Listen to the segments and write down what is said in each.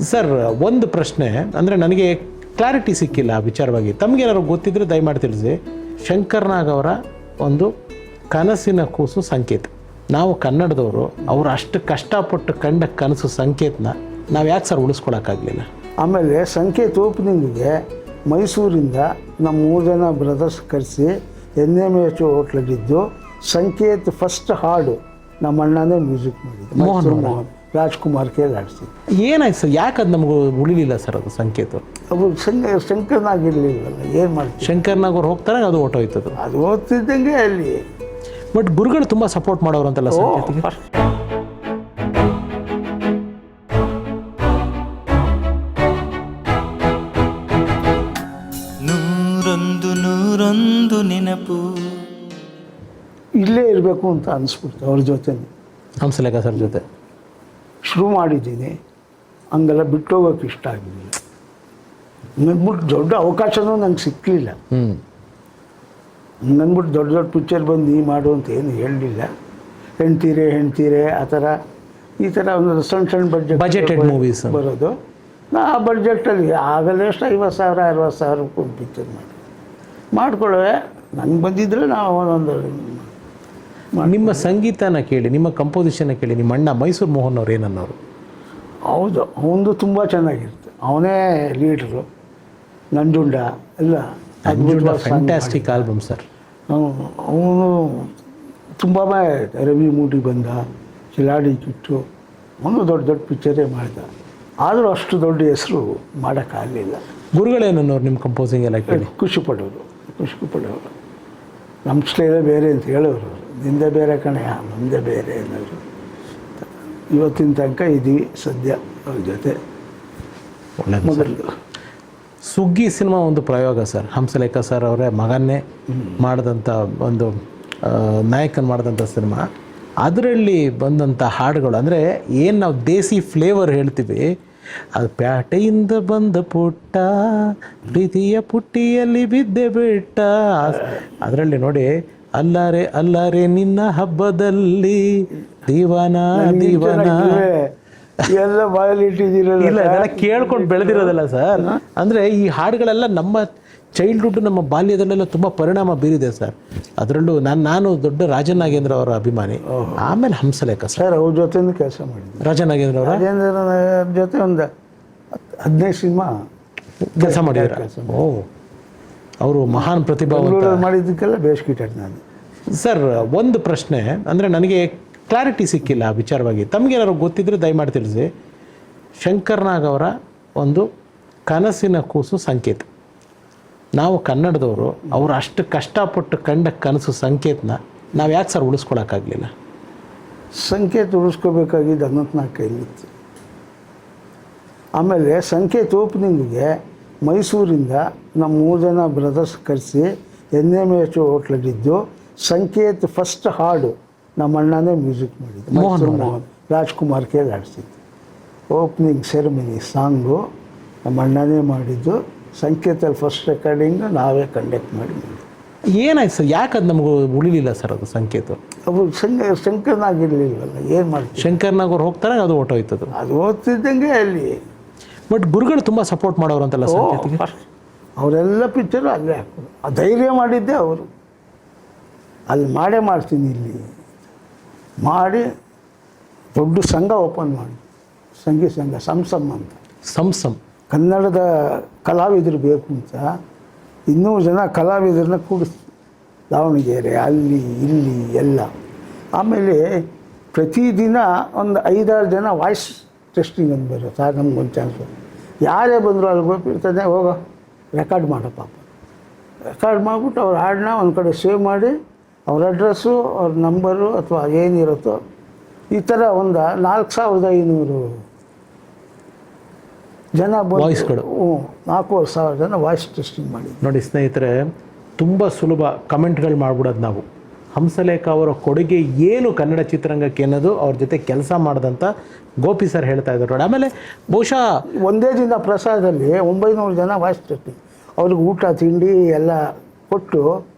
Sir ಒಂದು ಪ್ರಶ್ನೆ ಅಂದರೆ ನನಗೆ ಕ್ಲಾರಿಟಿ ಸಿಕ್ಕಿಲ್ಲ ಆ ವಿಚಾರವಾಗಿ. ತಮಗೇನಾದ್ರು ಗೊತ್ತಿದ್ರೆ ದಯಮಾಡಿ ತಿಳಿಸಿ. ಶಂಕರ್ ನಾಗ್ ಅವರ ಒಂದು ಕನಸಿನ ಕೂಸು ಸಂಕೇತ, ನಾವು ಕನ್ನಡದವರು ಅವರು ಅಷ್ಟು ಕಷ್ಟಪಟ್ಟು ಕಂಡ ಕನಸು ಸಂಕೇತನ ನಾವು ಯಾಕೆ ಸರ್ ಉಳಿಸ್ಕೊಳಕ್ಕಾಗಲಿಲ್ಲ? ಆಮೇಲೆ ಸಂಕೇತ್ ಓಪನಿಂಗಿಗೆ ಮೈಸೂರಿಂದ ನಮ್ಮ 3 ಜನ ಬ್ರದರ್ಸ್ ಕರೆಸಿ NMH ಹೋಟ್ಲಲ್ಲಿದ್ದು ಸಂಕೇತ್ ಫಸ್ಟ್ ಹಾಡು ನಮ್ಮ ಅಣ್ಣನೇ ಮ್ಯೂಸಿಕ್ ಮಾಡಿದ್ದು, ಮೋಹನ್ ರಾಜ್ಕುಮಾರ್ ಕೇಳಿ ಆಡಿಸಿದ್ದು. ಏನಾಯ್ತು ಸರ್, ಯಾಕೆ ಅದು ನಮಗೂ ಉಳಿಲಿಲ್ಲ ಸರ್ ಅದು ಸಂಕೇತ? ಅವರು ಶಂಕರ್ನಾಗಿರ್ಲಿಲ್ಲವಲ್ಲ, ಏನು ಮಾಡ್ತೀವಿ. ಶಂಕರ್ ನಾಗ್ ಅವ್ರು ಹೋಗ್ತಾರೆ, ಅದು ಹೊಟ್ಟೋಯ್ತದು. ಅದು ಓದ್ತಿದ್ದಂಗೆ ಅಲ್ಲಿ. ಬಟ್ ಗುರುಗಳು ತುಂಬ ಸಪೋರ್ಟ್ ಮಾಡೋರು ಅಂತಲ್ಲ ಸಂಕೇತಿಗೆ? ನೂರೊಂದು ನೆನಪು ಇಲ್ಲೇ ಇರಬೇಕು ಅಂತ ಅನಿಸ್ಬಿಡ್ತು ಅವ್ರ ಜೊತೆ. ಹಂಸಲೇಖ ಸರ್ ಜೊತೆ ಶುರು ಮಾಡಿದ್ದೀನಿ, ಹಂಗೆಲ್ಲ ಬಿಟ್ಟೋಗೋಕೆ ಇಷ್ಟ ಆಗಿರಲಿಲ್ಲ. ಹಂಗಂದ್ಬಿಟ್ಟು ದೊಡ್ಡ ಅವಕಾಶನೂ ನಂಗೆ ಸಿಕ್ಕಲಿಲ್ಲ. ಹಂಗಂದ್ಬಿಟ್ಟು ದೊಡ್ಡ ದೊಡ್ಡ ಪಿಕ್ಚರ್ ಬಂದು ನೀ ಮಾಡು ಅಂತ ಏನು ಹೇಳಲಿಲ್ಲ. ಹೆಣ್ತೀರೆ ಆ ಥರ ಈ ಥರ ಒಂದು ಸಣ್ಣ ಬಜೆಟೆಡ್ ಮೂವೀಸ್ ಬರೋದು. ನಾ ಆ ಬಡ್ಜೆಟಲ್ಲಿ ಆಗಲ್ಲ ಎಷ್ಟು 50,000 60,000 ಒಂದು ಪಿಕ್ಚರ್ ಮಾಡ್ಕೊಳ್ಳುವೆ. ನಂಗೆ ಬಂದಿದ್ದರೆ ನಾವು ಒಂದೊಂದು. ನಿಮ್ಮ ಸಂಗೀತನ ಕೇಳಿ, ನಿಮ್ಮ ಕಂಪೋಸಿಷನ್ನ ಕೇಳಿ ನಿಮ್ಮ ಅಣ್ಣ ಮೈಸೂರು ಮೋಹನ್ ಅವ್ರು ಏನನ್ನೋರು? ಹೌದು, ಅವನದು ತುಂಬ ಚೆನ್ನಾಗಿರುತ್ತೆ. ಅವನೇ ಲೀಡ್ರು. ನಂಜುಂಡ ಎಲ್ಲ ಫ್ಯಾಂಟಾಸ್ಟಿಕ್ ಆಲ್ಬಮ್ ಸರ್. ಅವನು ತುಂಬ ರವಿ ಮೂಡಿ ಬಂದ, ಕಿಲಾಡಿ ಕಿಟ್ಟು, ಅವನು ದೊಡ್ಡ ದೊಡ್ಡ ಪಿಕ್ಚರೇ ಮಾಡ್ದ. ಆದರೂ ಅಷ್ಟು ದೊಡ್ಡ ಹೆಸರು ಮಾಡೋಕ್ಕಾಗಲಿಲ್ಲ. ಗುರುಗಳೇನನ್ನೋರು ನಿಮ್ಮ ಕಂಪೋಸಿಂಗ್ ಎಲ್ಲ ಕೇಳಿ ಖುಷಿ ಪಡೋರು. ನಮ್ಮ ಸ್ಟೈಲೇ ಬೇರೆ ಅಂತ ಹೇಳೋರು. ನಿಂದೆ ಬೇರೆ ಕಣೆ, ನಮ್ಮದೇ ಬೇರೆ ಅನ್ನೋರು. ಇವತ್ತಿನ ತನಕ ಇದ್ದೀವಿ ಸದ್ಯ ಅವ್ರ ಜೊತೆ. ಮೊದಲು ಸುಗ್ಗಿ ಸಿನಿಮಾ ಒಂದು ಪ್ರಯೋಗ ಸರ್. ಹಂಸಲೇಖ ಸರ್ ಅವರೇ ಮಗನ್ನೇ ಮಾಡಿದಂಥ ಒಂದು ನಾಯಕನ್ ಮಾಡಿದಂಥ ಸಿನಿಮಾ. ಅದರಲ್ಲಿ ಬಂದಂಥ ಹಾಡುಗಳು ಅಂದರೆ ಏನು ನಾವು ದೇಸಿ ಫ್ಲೇವರ್ ಹೇಳ್ತೀವಿ, ಅದು ಪ್ಯಾಟೆಯಿಂದ ಬಂದ ಪುಟ್ಟ ಪ್ರೀತಿಯ ಪುಟ್ಟಿಯಲ್ಲಿ ಬಿದ್ದೆ ಬಿಟ್ಟ. ಅದರಲ್ಲಿ ನೋಡಿ, ಅಲ್ಲಾರೆ ನಿನ್ನ ಹಬ್ಬದಲ್ಲಿ ದೀವಾನ ಎಲ್ಲ ಬಾಯಲ್ಲಿಟ್ಟಿದ್ದೀರಲ್ಲ. ಇಲ್ಲ, ಅದೆಲ್ಲ ಕೇಳ್ಕೊಂಡು ಬೆಳೆದಿರೋದಲ್ಲ ಸರ್. ಅಂದರೆ ಈ ಹಾಡುಗಳೆಲ್ಲ ನಮ್ಮ ಚೈಲ್ಡ್ಹುಡ್, ನಮ್ಮ ಬಾಲ್ಯದಲ್ಲೆಲ್ಲ ತುಂಬ ಪರಿಣಾಮ ಬೀರಿದೆ ಸರ್. ಅದರಲ್ಲೂ ನಾನು ದೊಡ್ಡ ರಾಜನ್ ನಾಗೇಂದ್ರ ಅವರ ಅಭಿಮಾನಿ. ಆಮೇಲೆ ಹಂಸಲೇಖ ಸರ್ ಅವ್ರ ಜೊತೆನೂ ಕೆಲಸ ಮಾಡಿದ್ದೆ. ರಾಜನ್ ನಾಗೇಂದ್ರ ಅವರ ಜೊತೆ ಒಂದು 15 ಸಿನಿಮಾ ಕೆಲಸ ಮಾಡಿದ್ದಾರೆ. ಓ, ಅವರು ಮಹಾನ್ ಪ್ರತಿಭಾ ಮಾಡಿದ್ದಕ್ಕೆಲ್ಲ ಬೇಸ್ಕಿಟ್ಟಾಡ್ ನಾನು. ಸರ್ ಒಂದು ಪ್ರಶ್ನೆ ಅಂದರೆ ನನಗೆ ಕ್ಲಾರಿಟಿ ಸಿಕ್ಕಿಲ್ಲ ಆ ವಿಚಾರವಾಗಿ. ತಮಗೇನಾದ್ರು ಗೊತ್ತಿದ್ರೆ ದಯಮಾಡಿ ತಿಳಿಸಿ. ಶಂಕರ್ ನಾಗ್ ಅವರ ಒಂದು ಕನಸಿನ ಕೂಸು ಸಂಕೇತ, ನಾವು ಕನ್ನಡದವರು ಅವರು ಅಷ್ಟು ಕಷ್ಟಪಟ್ಟು ಕಂಡ ಕನಸು ಸಂಕೇತನ ನಾವು ಯಾಕೆ ಸರ್ ಉಳಿಸ್ಕೊಳಕ್ಕಾಗಲಿಲ್ಲ? ಸಂಕೇತ ಉಳಿಸ್ಕೋಬೇಕಾಗಿದ್ದು ಅನಂತನಾಗ್ ಕೈಲಿತ್ತು. ಆಮೇಲೆ ಸಂಕೇತ್ ಓಪನಿಂಗಿಗೆ ಮೈಸೂರಿಂದ ನಮ್ಮ 3 ಜನ ಬ್ರದರ್ಸ್ ಕರೆಸಿ NMH ಹೋಟ್ಲಲ್ಲಿದ್ದು ಸಂಕೇತ್ ಫಸ್ಟ್ ಹಾಡು ನಮ್ಮ ಅಣ್ಣನೇ ಮ್ಯೂಸಿಕ್ ಮಾಡಿದ್ದು, ಮೋಹನ್ ರಾಜ್ಕುಮಾರ್ ಕೇಳಿ ಆಡಿಸಿದ್ದು. ಓಪನಿಂಗ್ ಸೆರೆಮನಿ ಸಾಂಗು ನಮ್ಮ ಅಣ್ಣನೇ ಮಾಡಿದ್ದು. ಸಂಕೇತಲ್ಲಿ ಫಸ್ಟ್ ರೆಕಾರ್ಡಿಂಗ್ ನಾವೇ ಕಂಡಕ್ಟ್ ಮಾಡಿ. ಏನಾಯ್ತು ಸರ್, ಯಾಕೆ ಅದು ನಮಗೂ ಉಳಿಲಿಲ್ಲ ಸರ್ ಅದು ಸಂಕೇತ? ಅವರು ಶಂಕರ್ನಾಗಿರ್ಲಿಲ್ವಲ್ಲ, ಏನು ಮಾಡ್ತೀವಿ. ಶಂಕರ್ ನಾಗ್ ಅವ್ರು ಹೋಗ್ತಾರೆ, ಅದು ಹೊಟ್ಟೋಯ್ತದು. ಅದು ಓದ್ತಿದ್ದಂಗೆ ಅಲ್ಲಿ. ಬಟ್ ಗುರುಗಳು ತುಂಬ ಸಪೋರ್ಟ್ ಮಾಡೋರು ಅಂತಲ್ಲ ಸಂಕೇತಿಗೆ? ಅವರೆಲ್ಲ ಪಿಕ್ಚರು ಅಲ್ಲೇ ಹಾಕೋದು. ಆ ಧೈರ್ಯ ಮಾಡಿದ್ದೆ ಅವರು. ಅಲ್ಲಿ ಮಾಡ್ತೀನಿ ಇಲ್ಲಿ ಮಾಡಿ ದೊಡ್ಡ ಸಂಘ ಓಪನ್ ಮಾಡಿ, ಸಂಗೀತ ಸಂಘ ಸಂಸಮ್ ಅಂತ. ಸಂಸಮ್ ಕನ್ನಡದ ಕಲಾವಿದರು ಬೇಕು ಅಂತ 200 ಜನ ಕಲಾವಿದರನ್ನ ಕೂಡಿಸ್ತು. ದಾವಣಗೆರೆ ಅಲ್ಲಿ ಇಲ್ಲಿ ಎಲ್ಲ. ಆಮೇಲೆ ಪ್ರತಿದಿನ ಒಂದು 5-6 ಜನ ವಾಯ್ಸ್ ಟೆಸ್ಟಿಂಗ್ ಅಂತ ಬರೋ ಸಾರ್, ನಮ್ಗೊಂದು ಚಾನ್ಸು. ಯಾರೇ ಬಂದರೂ ಅಲ್ಲಿ ಹೋಗಿರ್ತಾನೆ, ಹೋಗೋ ರೆಕಾರ್ಡ್ ಮಾಡೋ ಪಾಪ. ರೆಕಾರ್ಡ್ ಮಾಡಿಬಿಟ್ಟು ಅವ್ರ ಹಾಡನ್ನ ಒಂದು ಕಡೆ ಸೇವ್ ಮಾಡಿ ಅವ್ರ ಅಡ್ರೆಸ್ಸು, ಅವ್ರ ನಂಬರು ಅಥವಾ ಏನಿರುತ್ತೋ ಈ ಥರ ಒಂದು 4,500 ಜನ ವಾಯ್ಸ್ಗಳು. 4,500 ಜನ ವಾಯ್ಸ್ ಟೆಸ್ಟಿಂಗ್ ಮಾಡಿ. ನೋಡಿ ಸ್ನೇಹಿತರೆ, ತುಂಬ ಸುಲಭ ಕಮೆಂಟ್ಗಳು ಮಾಡ್ಬಿಡೋದು ನಾವು. ಹಂಸಲೇಖ ಅವರ ಕೊಡುಗೆ ಏನು ಕನ್ನಡ ಚಿತ್ರರಂಗಕ್ಕೆ ಅನ್ನೋದು ಅವ್ರ ಜೊತೆ ಕೆಲಸ ಮಾಡಿದಂಥ ಗೋಪಿ ಸರ್ ಹೇಳ್ತಾ ಇದ್ದಾರೆ ನೋಡಿ. ಆಮೇಲೆ ಬಹುಶಃ ಒಂದೇ ದಿನ ಪ್ರಸಾದದಲ್ಲಿ 900 ಜನ ವಾಯ್ಸ್ ಟೆಸ್ಟಿಂಗ್, ಅವ್ರಿಗೆ ಊಟ ತಿಂಡಿ ಎಲ್ಲ ಕೊಟ್ಟು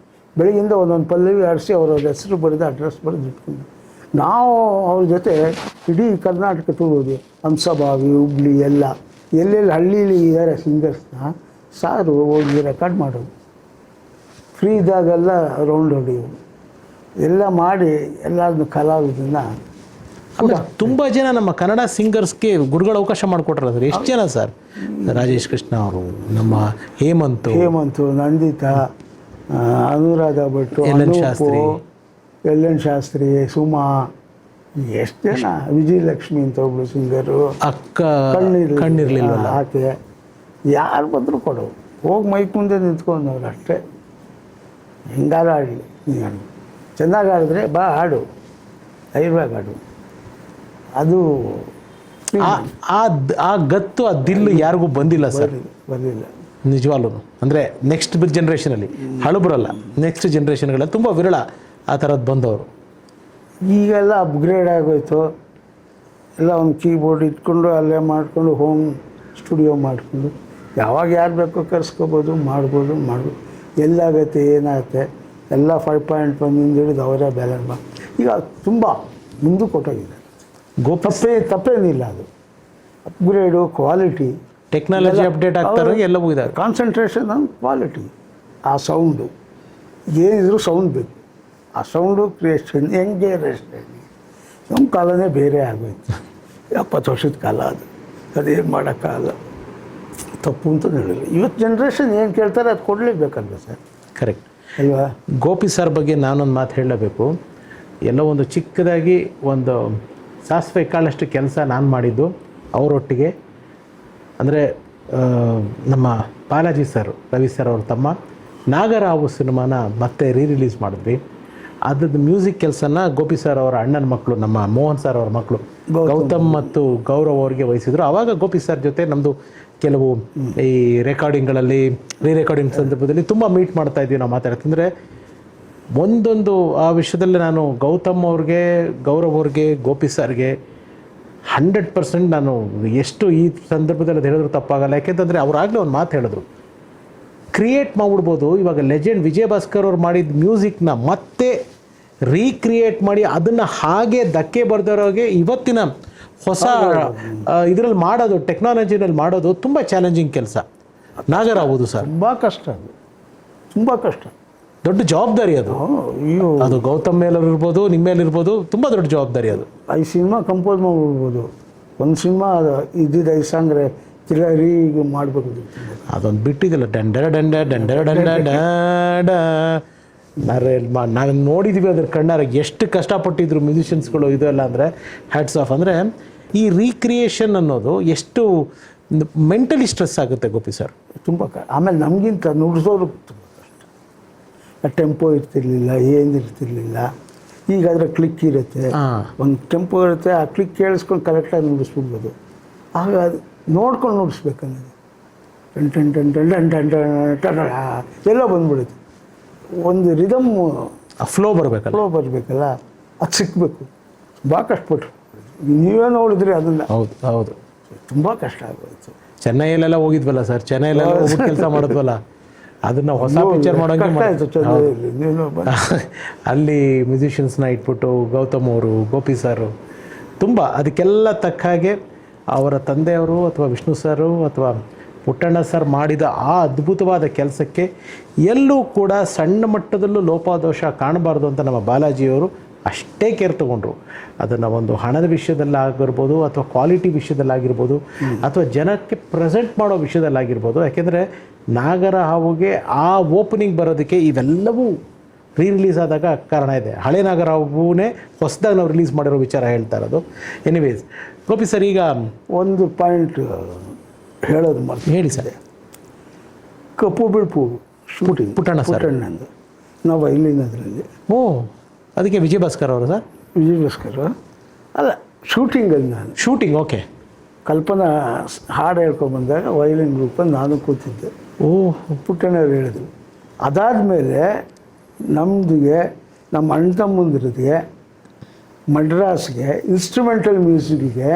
ಬೆಳಗಿಂದ ಒಂದೊಂದು ಪಲ್ಲವಿ ಆಡಿಸಿ ಅವರ ಹೆಸರು ಬರೆದು ಅಡ್ರೆಸ್ ಬರೆದು ಇಟ್ಕೊಂಡು ನಾವು ಅವ್ರ ಜೊತೆ ಇಡೀ ಕರ್ನಾಟಕ ತುಳುವುದು, ಹಂಸಭಾವಿ, ಹುಬ್ಳಿ ಎಲ್ಲ ಎಲ್ಲೆಲ್ಲಿ ಹಳ್ಳೀಲಿ ಇದ್ದಾರೆ ಸಿಂಗರ್ಸ್ನ ಸಾರು ಹೋಗಿ ರೆಕಾರ್ಡ್ ಮಾಡೋದು, ಫ್ರೀ ಇದ್ದಾಗೆಲ್ಲ ರೌಂಡ್ ಹೊಡೆಯೋದು ಎಲ್ಲ ಮಾಡಿ ಎಲ್ಲದನ್ನು ಕಲಾವಿದನ್ನ ಆಮೇಲೆ ತುಂಬ ಜನ ನಮ್ಮ ಕನ್ನಡ ಸಿಂಗರ್ಸ್ಗೆ ಗುರುಗಳ ಅವಕಾಶ ಮಾಡಿಕೊಟ್ರಲ್ಲ ಸರ್. ಎಷ್ಟು ಜನ ಸರ್? ರಾಜೇಶ್ ಕೃಷ್ಣ ಅವರು, ನಮ್ಮ ಹೇಮಂತು, ನಂದಿತಾ, ಅನುರಾಧ ಭಟ್ಟು, ಎಲ್ ಎನ್ ಶಾಸ್ತ್ರಿ, ಸುಮಾ, ಎಷ್ಟು ಜನ, ವಿಜಯಲಕ್ಷ್ಮಿ ಅಂತ ಒಬ್ಳು ಸಿಂಗರು, ಅಕ್ಕ ಕಣ್ಣಿರ್ಲಿಲ್ವಲ್ಲ ಆಕೆ, ಯಾರು ಬಂದರೂ ಕೊಡೋರು, ಹೋಗಿ ಮೈಕ್ ಮುಂದೆ ನಿಂತ್ಕೊಂಡವ್ರು ಅಷ್ಟೇ. ಹಿಂಗಾರ ಆಡಲಿ, ನೀನು ಚೆನ್ನಾಗಿ ಆಡಿದ್ರೆ ಬಾ ಆಡು, ಧೈರ್ಯವಾಗಿ ಆಡು. ಅದು ಆ ಗತ್ತು, ಆ ದಿಲ್ಲು ಯಾರಿಗೂ ಬಂದಿಲ್ಲ ಸರ್, ಬರಲಿಲ್ಲ ನಿಜವಾಗ್ಲೂ. ಅಂದರೆ ನೆಕ್ಸ್ಟ್ ಜನ್ರೇಷನಲ್ಲಿ ಹಳಬರಲ್ಲ, ನೆಕ್ಸ್ಟ್ ಜನ್ರೇಷನ್ಗಳಲ್ಲಿ ತುಂಬ ವಿರಳ ಆ ಥರದ್ದು ಬಂದವರು. ಈಗೆಲ್ಲ ಅಪ್ಗ್ರೇಡ್ ಆಗೋಯ್ತು, ಎಲ್ಲ ಒಂದು ಕೀಬೋರ್ಡ್ ಇಟ್ಕೊಂಡು ಅಲ್ಲೇ ಮಾಡಿಕೊಂಡು ಹೋಮ್ ಸ್ಟುಡಿಯೋ ಮಾಡಿಕೊಂಡು ಯಾವಾಗ ಯಾರು ಬೇಕೋ ಕರ್ಸ್ಕೋಬೋದು, ಮಾಡ್ಬೋದು. ಎಲ್ಲಾಗತ್ತೆ ಏನಾಗುತ್ತೆ ಎಲ್ಲ 5.1 ಹಿಡಿದು ಅವರೇ ಬ್ಯಾಲೆನ್ಸ್ ಮಾಡಿ ಈಗ ತುಂಬ ಮುಂದಕ್ಕೆ ಕೊಟ್ಟೋಗಿದೆ. ತಪ್ಪೇನಿಲ್ಲ, ಅದು ಅಪ್ಗ್ರೇಡು, ಕ್ವಾಲಿಟಿ, ಟೆಕ್ನಾಲಜಿ ಅಪ್ಡೇಟ್ ಆಗ್ತಾರೆ, ಎಲ್ಲವೂ ಇದೆ. ಕಾನ್ಸಂಟ್ರೇಷನ್ ಆನ್ ಕ್ವಾಲಿಟಿ, ಆ ಸೌಂಡು ಏನಿದ್ರು ಸೌಂಡ್ ಬೇಕು, ಆ ಸೌಂಡು ಕ್ರಿಯೇಷನ್ ಹೆಂಗೆ ರೆಸ್ಟೆಂಡ್. ನಮ್ಮ ಕಾಲನೇ ಬೇರೆ ಆಗೋಯ್ತು, 70 ವರ್ಷದ ಕಾಲ ಅದು, ಅದೇನು ಮಾಡೋಕ್ಕಾಗಲ್ಲ, ತಪ್ಪು ಅಂತ ಹೇಳಿಲ್ಲ. ಇವತ್ತು ಜನ್ರೇಷನ್ ಏನು ಕೇಳ್ತಾರೆ ಅದು ಕೊಡಲೇಬೇಕಲ್ವ ಸರ್? ಕರೆಕ್ಟ್ ಅಲ್ವಾ? ಗೋಪಿ ಸರ್ ಬಗ್ಗೆ ನಾನೊಂದು ಮಾತು ಹೇಳಬೇಕು. ಎಲ್ಲೋ ಒಂದು ಚಿಕ್ಕದಾಗಿ ಒಂದು ಸಾಸಿವೆ ಕಾಳಷ್ಟು ಕೆಲಸ ನಾನು ಮಾಡಿದ್ದು ಅವರೊಟ್ಟಿಗೆ. ಅಂದರೆ ನಮ್ಮ ಬಾಲಾಜಿ ಸರ್, ರವಿ ಸರ್ ಅವ್ರ ತಮ್ಮ ನಾಗರಾವು ಸಿನಿಮಾನ ಮತ್ತೆ ರಿಲೀಸ್ ಮಾಡಿದ್ವಿ. ಅದ್ರದ್ದು ಮ್ಯೂಸಿಕ್ ಕೆಲಸನ ಗೋಪಿ ಸರ್ ಅವರ ಅಣ್ಣನ ಮಕ್ಕಳು, ನಮ್ಮ ಮೋಹನ್ ಸರ್ ಅವ್ರ ಮಕ್ಕಳು ಗೌತಮ್ ಮತ್ತು ಗೌರವ್ ಅವ್ರಿಗೆ ವಹಿಸಿದ್ರು. ಆವಾಗ ಗೋಪಿ ಸರ್ ಜೊತೆ ನಮ್ಮದು ಕೆಲವು ಈ ರೆಕಾರ್ಡಿಂಗ್ಗಳಲ್ಲಿ, ರೆಕಾರ್ಡಿಂಗ್ ಸಂದರ್ಭದಲ್ಲಿ ತುಂಬ ಮೀಟ್ ಮಾಡ್ತಾ ಇದ್ದೀವಿ ನಾವು ಮಾತಾಡ್ತಂದರೆ. ಒಂದೊಂದು ಆ ವಿಷಯದಲ್ಲಿ ನಾನು ಗೌತಮ್ ಅವ್ರಿಗೆ, ಗೌರವ್ ಅವ್ರಿಗೆ, ಗೋಪಿ ಸರ್ಗೆ 100% ನಾನು ಎಷ್ಟು ಈ ಸಂದರ್ಭದಲ್ಲಿ ಅದು ಹೇಳಿದ್ರು ತಪ್ಪಾಗಲ್ಲ. ಯಾಕೆಂತಂದರೆ ಅವರಾಗಲೇ ಒಂದು ಮಾತು ಹೇಳಿದ್ರು, ಕ್ರಿಯೇಟ್ ಮಾಡಿಬಿಡ್ಬೋದು. ಇವಾಗ ಲೆಜೆಂಡ್ ವಿಜಯ್ ಭಾಸ್ಕರ್ ಅವ್ರು ಮಾಡಿದ ಮ್ಯೂಸಿಕ್ನ ಮತ್ತೆ ರೀಕ್ರಿಯೇಟ್ ಮಾಡಿ ಅದನ್ನು ಹಾಗೆ ಧಕ್ಕೆ ಬರ್ದವ್ರಿಗೆ ಇವತ್ತಿನ ಹೊಸ ಇದರಲ್ಲಿ ಮಾಡೋದು, ಟೆಕ್ನಾಲಜಿನಲ್ಲಿ ಮಾಡೋದು ತುಂಬ ಚಾಲೆಂಜಿಂಗ್ ಕೆಲಸ. ನಾಗರಾವುದು ಸರ್ ತುಂಬ ಕಷ್ಟ, ಅದು ತುಂಬ ಕಷ್ಟ, ದೊಡ್ಡ ಜವಾಬ್ದಾರಿ ಅದು. ಅದು ಗೌತಮ್ ಮೇಲೆ ಇರ್ಬೋದು, ನಿಮ್ಮ ಮೇಲೆ ಇರ್ಬೋದು, ತುಂಬ ದೊಡ್ಡ ಜವಾಬ್ದಾರಿ ಅದು. 5 ಸಿನಿಮಾ ಕಂಪೋಸ್ ಮಾಡಿಬಿಡ್ಬೋದು, ಒಂದು ಸಿನಿಮಾ ಇದ್ದಿದ್ದು 5 ಸಾಂಗ್ ತಿರುಗಿ ಮಾಡಬೇಕು. ಅದೊಂದು ಬಿಟ್ಟಿದ್ದಿಲ್ಲ, ನಾವು ನೋಡಿದ್ವಿ ಅದ್ರ ಕಣ್ಣಾರ ಎಷ್ಟು ಕಷ್ಟಪಟ್ಟಿದ್ರು ಮ್ಯೂಸಿಷಿಯನ್ಸ್ಗಳು. ಇದೆಲ್ಲ ಅಂದರೆ ಹ್ಯಾಟ್ಸ್ ಆಫ್. ಅಂದರೆ ಈ ರೀಕ್ರಿಯೇಷನ್ ಅನ್ನೋದು ಎಷ್ಟು ಮೆಂಟಲಿ ಸ್ಟ್ರೆಸ್ ಆಗುತ್ತೆ ಗೋಪಿ ಸರ್. ತುಂಬ ಆಮೇಲೆ ನಮಗಿಂತ ನುಡಿಸೋರು ತುಂಬ ಕಷ್ಟ. ಟೆಂಪೋ ಇರ್ತಿರ್ಲಿಲ್ಲ, ಏನಿರ್ತಿರ್ಲಿಲ್ಲ. ಈಗ ಅದರ ಕ್ಲಿಕ್ ಇರುತ್ತೆ, ಒಂದು ಟೆಂಪೋ ಇರುತ್ತೆ, ಆ ಕ್ಲಿಕ್ ಕೇಳಿಸ್ಕೊಂಡು ಕರೆಕ್ಟಾಗಿ ನುಡಿಸ್ಬಿಡ್ಬೋದು. ಆಗ ನೋಡ್ಕೊಂಡು ನುಡಿಸ್ಬೇಕನ್ನೋದು ಎಲ್ಲ ಬಂದ್ಬಿಡುತ್ತೆ. ಒಂದು ರಿದಮ್ ಫ್ಲೋ ಬರಬೇಕಲ್ಲ, ಅದು ಸಿಕ್ಕಬೇಕು. ತುಂಬ ಕಷ್ಟಪಟ್ಟರು, ನೀವೇ ನೋಡಿದ್ರಿ ಅದನ್ನು. ಹೌದು ಹೌದು, ತುಂಬ ಕಷ್ಟ ಆಗೋಯ್ತು. ಚೆನ್ನೈಯಲ್ಲೆಲ್ಲ ಹೋಗಿದ್ವಲ್ಲ ಸರ್, ಚೆನ್ನೈಲೆಲ್ಲ ಹೋಗಿ ಕೆಲಸ ಮಾಡಿದ್ವಲ್ಲ, ಅದನ್ನು ಹೊಸ ಪಿಕ್ಚರ್ ಮಾಡೋಂಗೆ ಅಲ್ಲಿ ಮ್ಯೂಸಿಷಿಯನ್ಸ್ನ ಇಟ್ಬಿಟ್ಟು ಗೌತಮ್ ಅವರು, ಗೋಪಿ ಸರು ತುಂಬ ಅದಕ್ಕೆಲ್ಲ ತಕ್ಕ ಹಾಗೆ ಅವರ ತಂದೆಯವರು ಅಥವಾ ವಿಷ್ಣು ಸರು ಅಥವಾ ಪುಟ್ಟಣ್ಣ ಸರ್ ಮಾಡಿದ ಆ ಅದ್ಭುತವಾದ ಕೆಲಸಕ್ಕೆ ಎಲ್ಲೂ ಕೂಡ ಸಣ್ಣ ಮಟ್ಟದಲ್ಲೂ ಲೋಪದೋಷ ಕಾಣಬಾರ್ದು ಅಂತ ನಮ್ಮ ಬಾಲಾಜಿಯವರು ಅಷ್ಟೇ ಕೇರ್ ತೊಗೊಂಡ್ರು. ಅದನ್ನು ಒಂದು ಹಣದ ವಿಷಯದಲ್ಲಾಗಿರ್ಬೋದು, ಅಥವಾ ಕ್ವಾಲಿಟಿ ವಿಷಯದಲ್ಲಾಗಿರ್ಬೋದು, ಅಥವಾ ಜನಕ್ಕೆ ಪ್ರೆಸೆಂಟ್ ಮಾಡೋ ವಿಷಯದಲ್ಲಾಗಿರ್ಬೋದು. ಯಾಕೆಂದರೆ ನಾಗರ ಹಾವುಗೆ ಆ ಓಪನಿಂಗ್ ಬರೋದಕ್ಕೆ ಇವೆಲ್ಲವೂ ರಿಲೀಸ್ ಆದಾಗ ಕಾರಣ ಇದೆ. ಹಳೆ ನಾಗರ ಹಾವುನೇ ಹೊಸದಾಗಿ ನಾವು ರಿಲೀಸ್ ಮಾಡಿರೋ ವಿಚಾರ ಹೇಳ್ತಾ ಇರೋದು. ಎನಿವೇಸ್ ಗೋಪಿ ಸರ್, ಈಗ ಒಂದು ಪಾಯಿಂಟ್ ಹೇಳೋದು ಹೇಳಿ ಸರ್. ಕಪ್ಪು ಬಿಳುಪು ಶೂಟಿಂಗ್ ಪುಟ್ಟಣ್ಣ ಸರ್ ನಾವು ಇಲ್ಲಿನದ್ರಲ್ಲಿ. ಓ, ಅದಕ್ಕೆ ವಿಜಯ್ ಭಾಸ್ಕರ್ ಅವರು ಸರ್? ವಿಜಯ್ ಭಾಸ್ಕರ್ ಅಲ್ಲ, ಶೂಟಿಂಗಲ್ಲಿ ನಾನು ಶೂಟಿಂಗ್. ಓಕೆ. ಕಲ್ಪನಾ ಹಾಡು ಹೇಳ್ಕೊಂಡ್ಬಂದಾಗ ವಯಲಿನ್ ಗ್ರೂಪಲ್ಲಿ ನಾನು ಕೂತಿದ್ದೆ. ಪುಟ್ಟಣ್ಣವ್ರು ಹೇಳಿದ್ರು. ಅದಾದಮೇಲೆ ನಮ್ಮದಿಗೆ, ನಮ್ಮ ಅಣ್ಣ ತಮ್ಮಂದಿರಿಗೆ ಮಡ್ರಾಸ್ಗೆ ಇನ್ಸ್ಟ್ರೂಮೆಂಟಲ್ ಮ್ಯೂಸಿಕ್ಗೆ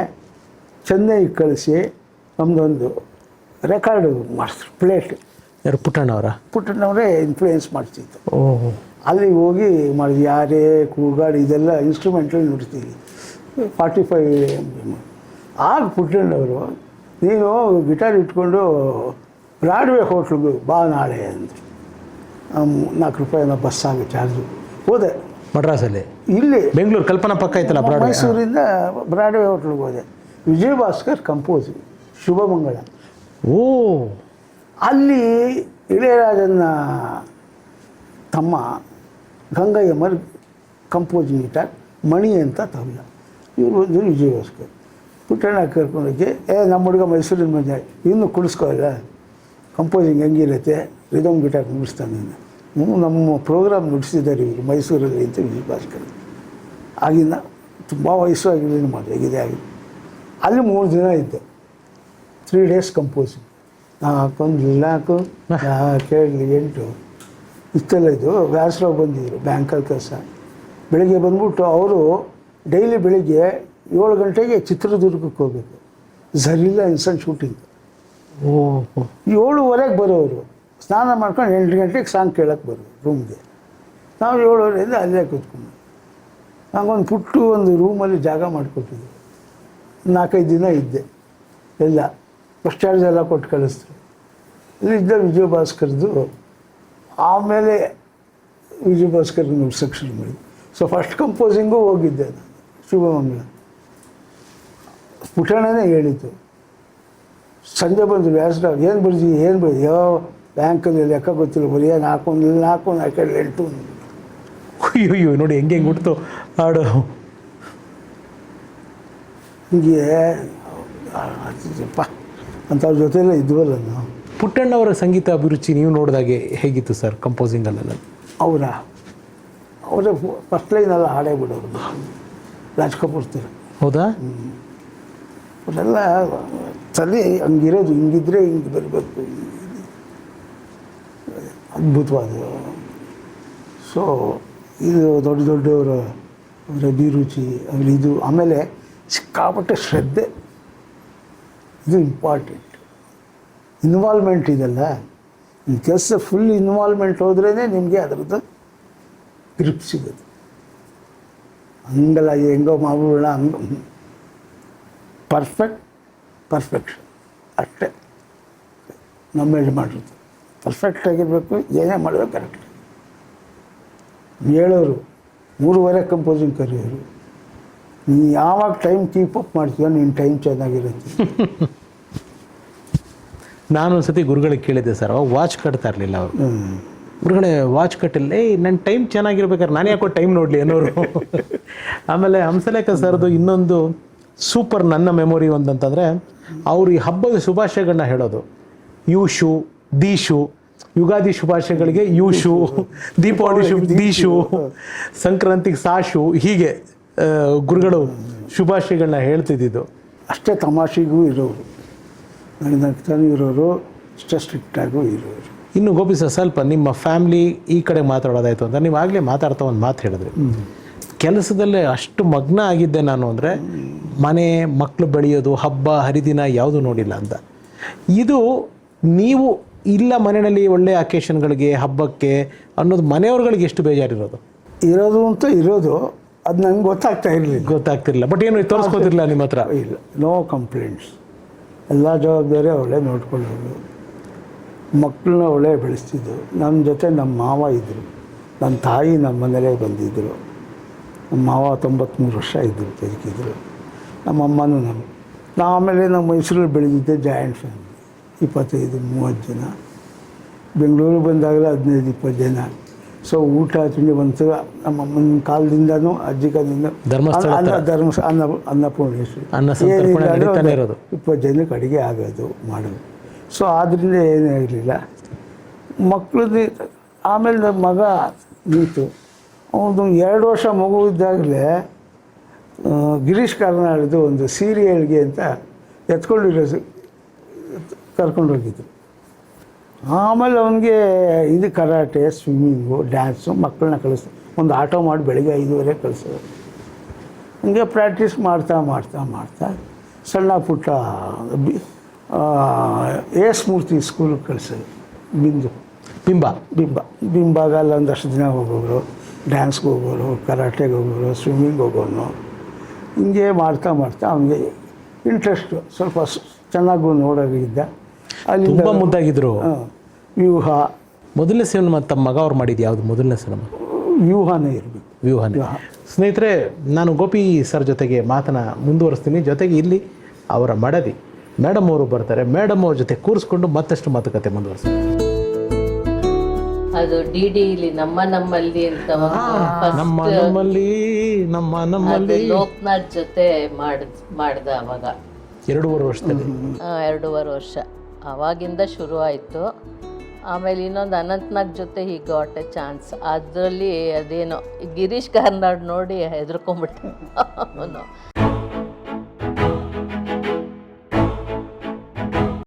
ಚೆನ್ನೈಗೆ ಕಳಿಸಿ ನಮ್ಮದೊಂದು ರೆಕಾರ್ಡು ಮಾಡಿಸ್ರು, ಪ್ಲೇಟ್. ಯಾರು? ಪುಟ್ಟಣ್ಣವರೇ ಇನ್ಫ್ಲೂಯೆನ್ಸ್ ಮಾಡ್ತಿತ್ತು. ಓಹೋ. ಅಲ್ಲಿ ಹೋಗಿ ಮಾಡಿದ್ವಿ. ಯಾರೇ ಕೂಗಾಡಿ ಇದೆಲ್ಲ ಇನ್ಸ್ಟ್ರೂಮೆಂಟಲ್ಲಿ ನುಡಿಸ್ತೀವಿ. 45 ಆಗ ಪುಟ್ಟಣ್ಣವರು ನೀನು ಗಿಟಾರ್ ಇಟ್ಕೊಂಡು ಬ್ರಾಡ್ವೇ ಹೋಟ್ಲಿಗೆ ಬಾ ನಾಳೆ ಅಂದರು. 4 ರೂಪಾಯಿನ ಬಸ್ ಆಗಿ ಚಾರ್ಜು. ಹೋದೆ ಮಡ್ರಾಸಲ್ಲಿ, ಇಲ್ಲಿ ಬೆಂಗಳೂರು ಕಲ್ಪನಾ ಪಕ್ಕ ಐತಲ್ಲ ಬ್ರಾಡ್ವೇ. ಮೈಸೂರಿಂದ ಬ್ರಾಡ್ವೇ ಹೋಟ್ಲಿಗೆ ಹೋದೆ. ವಿಜಯ್ ಭಾಸ್ಕರ್ ಕಂಪೋಸ್ ಶುಭಮಂಗಳ. ಓ, ಅಲ್ಲಿ ಇಳೆಯರಾಜನ ತಮ್ಮ ಗಂಗಯ್ಯ ಮರ್ ಕಂಪೋಸಿಂಗ್ ಗಿಟಾರ್ ಮಣಿ ಅಂತ ತಗೊಳ್ಳ. ಇವರು ಬಂದು ವಿಜಯ್ ಭಾಸ್ಕರ್. ಪುಟ್ಟಣ್ಣ ಕರ್ಕೊಂಡೋಗಿ ನಮ್ಮ ಹುಡುಗ ಮೈಸೂರಿನ ಬಂದ, ಇನ್ನೂ ಕುಡಿಸ್ಕೋಲ್ಲ, ಕಂಪೋಸಿಂಗ್ ಹೆಂಗಿರುತ್ತೆ, ರಿದಮ್ ಗಿಟಾರ್ ನುಡಿಸ್ತಾನೆ. ನಮ್ಮ ಪ್ರೋಗ್ರಾಮ್ ನುಡಿಸಿದ್ದಾರೆ ಇವರು ಮೈಸೂರಲ್ಲಿ ಅಂತ ವಿಜಯ್ ಭಾಸ್ಕರ್. ಆಗಿನ ತುಂಬ ವಯಸ್ಸು ಆಗಿಲ್ಲ, ಮದುವೆಗಿದೆ ಆಗಿದೆ. ಅಲ್ಲಿ 3 ದಿನ ಇದ್ದೆ. 3 ಡೇಸ್ ಕಂಪೋಸಿಂಗ್. 4 ಕೇಳಲಿ 8 ಇಷ್ಟೆಲ್ಲ ಇದು. ವ್ಯಾಸರಾವ್ ಬಂದಿದ್ದರು, ಬ್ಯಾಂಕಲ್ಲಿ ಕೆಲಸ. ಬೆಳಿಗ್ಗೆ ಬಂದ್ಬಿಟ್ಟು ಅವರು ಡೈಲಿ ಬೆಳಿಗ್ಗೆ 7 ಗಂಟೆಗೆ ಚಿತ್ರದುರ್ಗಕ್ಕೆ ಹೋಗಬೇಕು, ಝರಿಲ್ಲ ಇನ್ಸನ್ ಶೂಟಿಂಗ್. 7:15 ಬರೋರು, ಸ್ನಾನ ಮಾಡ್ಕೊಂಡು 8 ಗಂಟೆಗೆ ಸಾಂಗ್ ಕೇಳೋಕ್ಕೆ ಬರೋರು ರೂಮ್ಗೆ. ನಾವು 7:15 ಅಲ್ಲೇ ಕೂತ್ಕೊಂಡು ನಂಗೊಂದು ಪುಟ್ಟು ಒಂದು ರೂಮಲ್ಲಿ ಜಾಗ ಮಾಡಿಕೊಟ್ಟಿದ್ದೆ. 4-5 ದಿನ ಇದ್ದೆ. ಎಲ್ಲ ಬಸ್ ಚಾರ್ಜ್ ಎಲ್ಲ ಕೊಟ್ಟು ಕಳಿಸ್ತಾರೆ. ಇಲ್ಲಿದ್ದ ವಿಜಯ್ ಭಾಸ್ಕರ್ದು. ಆಮೇಲೆ ವಿಜಯ್ ಭಾಸ್ಕರ್ ನುಡ್ಸೋಕ್ಕೆ ಶುರು ಮಾಡಿದ್ದೆ. ಸೊ ಫಸ್ಟ್ ಕಂಪೋಸಿಂಗು ಹೋಗಿದ್ದೆ ನಾನು ಶುಭಮಂಗಳ. ಪುಟಣನೇ ಹೇಳಿತು. ಸಂಜೆ ಬಂದು ವ್ಯಾಸರಾವ್ ಏನು ಬರ್ದು ಯಾವ ಬ್ಯಾಂಕಲ್ಲಿ ಲೆಕ್ಕ ಗೊತ್ತಿಲ್ಲ, ಬರೀ 4 ಅಯ್ಯೋ ನೋಡಿ ಹೆಂಗೆ ಹುಡ್ತು ಹಾಡು. ಹಿಂಗೆ ಅಂಥವ್ರ ಜೊತೆಯಲ್ಲ ಇದ್ವಲ್ಲ ನಾವು. ಪುಟ್ಟಣ್ಣವರ ಸಂಗೀತ ಅಭಿರುಚಿ ನೀವು ನೋಡಿದಾಗೆ ಹೇಗಿತ್ತು ಸರ್ ಕಂಪೋಸಿಂಗಲ್ಲೆಲ್ಲ? ಅವರೇ ಫಸ್ಟ್ ಲೈನೆಲ್ಲ ಹಾಡೇ ಬಿಡೋರು. ರಾಜ್ ಕಪೂರ್ ಥರ. ಹೌದಾ? ಅವರೆಲ್ಲ ತಲೆ ಹಂಗಿರೋದು, ಹಿಂಗಿದ್ರೆ ಹಿಂಗೆ ಬರಬೇಕು, ಅದ್ಭುತವಾದ. ಸೊ ಇದು ದೊಡ್ಡ ದೊಡ್ಡವರ ಅವರ ಅಭಿರುಚಿ ಇದು. ಆಮೇಲೆ ಸಿಕ್ಕಾಪಟ್ಟೆ ಶ್ರದ್ಧೆ, ಇದು ಇಂಪಾರ್ಟೆಂಟ್. ಇನ್ವಾಲ್ವ್ಮೆಂಟ್ ಇದೆಲ್ಲ, ಈ ಕೆಲಸ ಫುಲ್ ಇನ್ವಾಲ್ವ್ಮೆಂಟ್ ಹೋದ್ರೇ ನಿಮಗೆ ಅದರದ್ದು ಗ್ರಿಪ್ ಸಿಗೋದು. ಹಂಗಲ್ಲ ಹೆಂಗೋ ಮಾಡ್ಬಿಡೋಣ ಹಂಗೆ. ಪರ್ಫೆಕ್ಷನ್ ಅಷ್ಟೇ ನಮ್ಮ ಮಾಡಿರ್ತೀವಿ. ಪರ್ಫೆಕ್ಟ್ ಆಗಿರಬೇಕು, ಏನೇ ಮಾಡೋದು ಕರೆಕ್ಟ್. ಹೇಳೋರು 3:15 ಕಂಪೋಸಿಂಗ್ ಕರೆಯೋರು. ನೀನು ಯಾವಾಗ ಟೈಮ್ ಕೀಪ್ ಅಪ್ ಮಾಡ್ತೀಯೋ ನಿನ್ನ ಟೈಮ್ ಚೆನ್ನಾಗಿರುತ್ತೆ. ನಾನು ಒಂದ್ಸತಿ ಗುರುಗಳಿಗೆ ಕೇಳಿದ್ದೆ ಸರ್, ಅವಾಗ ವಾಚ್ ಕಟ್ತಾ ಇರಲಿಲ್ಲ ಅವರು. ಗುರುಗಳೇ ವಾಚ್ ಕಟ್ಟಿಲ್ಲ, ನನ್ನ ಟೈಮ್ ಚೆನ್ನಾಗಿರ್ಬೇಕಾದ್ರೆ ನಾನು ಯಾಕೋ ಟೈಮ್ ನೋಡಲಿ ಅನ್ನೋರು. ಆಮೇಲೆ ಹಂಸಲೇಖ ಸರ್ದು ಇನ್ನೊಂದು ಸೂಪರ್ ನನ್ನ ಮೆಮೊರಿ ಒಂದಂತಂದರೆ, ಅವರು ಈ ಹಬ್ಬದ ಶುಭಾಶಯಗಳನ್ನ ಹೇಳೋದು. ಯು ಶು, ದಿ ಶು, ಯುಗಾದಿ ಶುಭಾಶಯಗಳಿಗೆ ಯು ಶು, ದೀಪಾವಳಿ ದಿ ಶು, ಸಂಕ್ರಾಂತಿಗೆ ಸಾ ಶು, ಹೀಗೆ ಗುರುಗಳು ಶುಭಾಶಯಗಳನ್ನ ಹೇಳ್ತಿದ್ದಿದ್ದು. ಅಷ್ಟೇ ತಮಾಷೆಗೂ ಇರೋರು, ನಗ್ತಾನೂ ಇರೋರು, ಅಷ್ಟೇ ಸ್ಟ್ರಿಕ್ಟಾಗೂ ಇರೋರು. ಇನ್ನು ಗೋಪಿ ಸರ್, ಸ್ವಲ್ಪ ನಿಮ್ಮ ಫ್ಯಾಮ್ಲಿ ಈ ಕಡೆ ಮಾತಾಡೋದಾಯಿತು ಅಂತ ನೀವು ಆಗಲೇ ಮಾತಾಡ್ತಾ ಒಂದು ಮಾತು ಹೇಳಿದ್ರಿ. ಕೆಲಸದಲ್ಲೇ ಅಷ್ಟು ಮಗ್ನ ಆಗಿದ್ದೆ ನಾನು ಅಂದರೆ, ಮನೆ ಮಕ್ಕಳು ಬೆಳೆಯೋದು, ಹಬ್ಬ ಹರಿದಿನ ಯಾವುದು ನೋಡಿಲ್ಲ ಅಂತ. ಇದು ನೀವು ಇಲ್ಲ ಮನೆಯಲ್ಲಿ ಒಳ್ಳೆ ಅಕೇಶನ್ಗಳಿಗೆ, ಹಬ್ಬಕ್ಕೆ ಅನ್ನೋದು ಮನೆಯವ್ರಗಳಿಗೆ ಎಷ್ಟು ಬೇಜಾರಿರೋದು? ಇರೋದು ಅದು ನಂಗೆ ಗೊತ್ತಾಗ್ತಿರಲಿಲ್ಲ. ಬಟ್ ಏನು ತೋರಿಸ್ಕೋತಿರ್ಲಿಲ್ಲ ನಿಮ್ಮ ಹತ್ರ? ಇಲ್ಲ, ನೋ ಕಂಪ್ಲೇಂಟ್ಸ್. ಎಲ್ಲ ಜವಾಬ್ದಾರಿ ಅವಳೇ ನೋಡ್ಕೊಳ್ಳೋದು. ಮಕ್ಕಳನ್ನ ಅವಳೇ ಬೆಳೆಸ್ತಿದ್ದು. ನನ್ನ ಜೊತೆ ನಮ್ಮ ಮಾವ ಇದ್ದರು, ನನ್ನ ತಾಯಿ ನಮ್ಮ ಮನೇಲೇ ಬಂದಿದ್ದರು. ನಮ್ಮ ಮಾವ 93 ವರ್ಷ ಇದ್ದರು, ಬದುಕಿದ್ರು. ನಮ್ಮಮ್ಮನೂ ಆಮೇಲೆ ನಮ್ಮ ಮೈಸೂರಲ್ಲಿ ಬೆಳೆದಿದ್ದೆ ಜಾಯಿಂಟ್ ಫ್ಯಾಮಿಲಿ, 25-30 ಜನ. ಬೆಂಗಳೂರು ಬಂದಾಗಲೇ 15-20 ಜನ. ಸೊ ಊಟ ತಿಂಡಿ ಬಂತು. ನಮ್ಮಮ್ಮನ ಕಾಲದಿಂದನೂ ಅಜ್ಜಿ ಕಾಲದಿಂದ ಅನ್ನಪೂರ್ಣೇಶ್ವರಿ 20 ಜನಕ್ಕೆ ಅಡುಗೆ ಆಗೋದು ಮಾಡೋದು. ಸೊ ಆದ್ದರಿಂದ ಏನೂ ಇರಲಿಲ್ಲ. ಮಕ್ಕಳದ್ದು ಆಮೇಲೆ ನನ್ನ ಮಗ ನೀತು, ಅವನು 2 ವರ್ಷ ಮಗು ಇದ್ದಾಗಲೇ ಗಿರೀಶ್ ಕಾರ್ನಾಡ್ದು ಒಂದು ಸೀರಿಯಲ್ಗೆ ಅಂತ ಎತ್ಕೊಂಡಿರೋ ಕರ್ಕೊಂಡೋಗಿದ್ರು. ಆಮೇಲೆ ಅವನಿಗೆ ಇದು ಕರಾಟೆ, ಸ್ವಿಮ್ಮಿಂಗು, ಡ್ಯಾನ್ಸು, ಮಕ್ಕಳನ್ನ ಕಳಿಸ್ತಾರೆ. ಒಂದು ಆಟೋ ಮಾಡಿ ಬೆಳಗ್ಗೆ 5:30 ಕಳಿಸೋದು. ಹಂಗೆ ಪ್ರಾಕ್ಟೀಸ್ ಮಾಡ್ತಾ ಮಾಡ್ತಾ ಮಾಡ್ತಾ ಸಣ್ಣ ಪುಟ್ಟ ಎಸ್ ಮೂರ್ತಿ ಸ್ಕೂಲಿಗೆ ಕಳಿಸೋದು. ಬಿಂಬಾಗಲ್ಲ ಒಂದಷ್ಟು ದಿನ ಹೋಗೋರು, ಡ್ಯಾನ್ಸ್ಗೆ ಹೋಗೋರು, ಕರಾಟೆಗೆ ಹೋಗೋರು, ಸ್ವಿಮ್ಮಿಂಗ್ ಹೋಗೋನು. ಹಿಂಗೆ ಮಾಡ್ತಾ ಮಾಡ್ತಾ ಅವನಿಗೆ ಇಂಟ್ರೆಸ್ಟು ಸ್ವಲ್ಪ ಚೆನ್ನಾಗೂ ನೋಡೋಗಿದ್ದ ಅಲ್ಲಿಂದ ತುಂಬ ಮುದ್ದಾಗಿದ್ರು. ವ್ಯೂಹ ಮೊದಲನೇ ಸಿನಿಮಾ ತಮ್ಮ ಮಗ ಅವ್ರು ಮಾಡಿದ್ದು ಯಾವುದು ಮೊದಲನೇ ಸಿನಿಮಾ? ವ್ಯೂಹನೇ ಇರಬೇಕು. ವ್ಯೂಹನೇ. ಸ್ನೇಹಿತರೆ, ನಾನು ಗೋಪಿ ಸರ್ ಜೊತೆಗೆ ಮುಂದುವರಿಸ್ತೀನಿ. ಜೊತೆಗೆ ಇಲ್ಲಿ ಅವರ ಮಡದಿ ಮೇಡಮ್ ಅವರು ಬರ್ತಾರೆ. ಮೇಡಮ್ ಅವ್ರ ಜೊತೆ ಕೂರಿಸ್ಕೊಂಡು ಮತ್ತಷ್ಟು ಮಾತುಕತೆ ಮುಂದುವರಿಸ್ತೀನಿ. ಅದು ಡಿ ನಮ್ಮಲ್ಲಿ ಅಂತ ನಮ್ಮಲ್ಲಿ ಲೋಕನಾಥ್ ಜೊತೆ ಮಾಡ್ದ ಅವಾಗ 2.5 ವರ್ಷದಲ್ಲಿ. 2.5 ವರ್ಷ ಅವಾಗಿಂದ ಶುರು ಆಯಿತು. ಆಮೇಲೆ ಇನ್ನೊಂದು ಅನಂತ್ನಾಗ್ ಜೊತೆ ಹಿ ಗಾಟ್ ಎ ಚಾನ್ಸ್. ಅದರಲ್ಲಿ ಅದೇನೋ ಗಿರೀಶ್ ಕಾರ್ನಾಡ್ ನೋಡಿ ಹೆದರ್ಕೊಂಡ್ಬಿಟ್ಟೆ ಅವನು.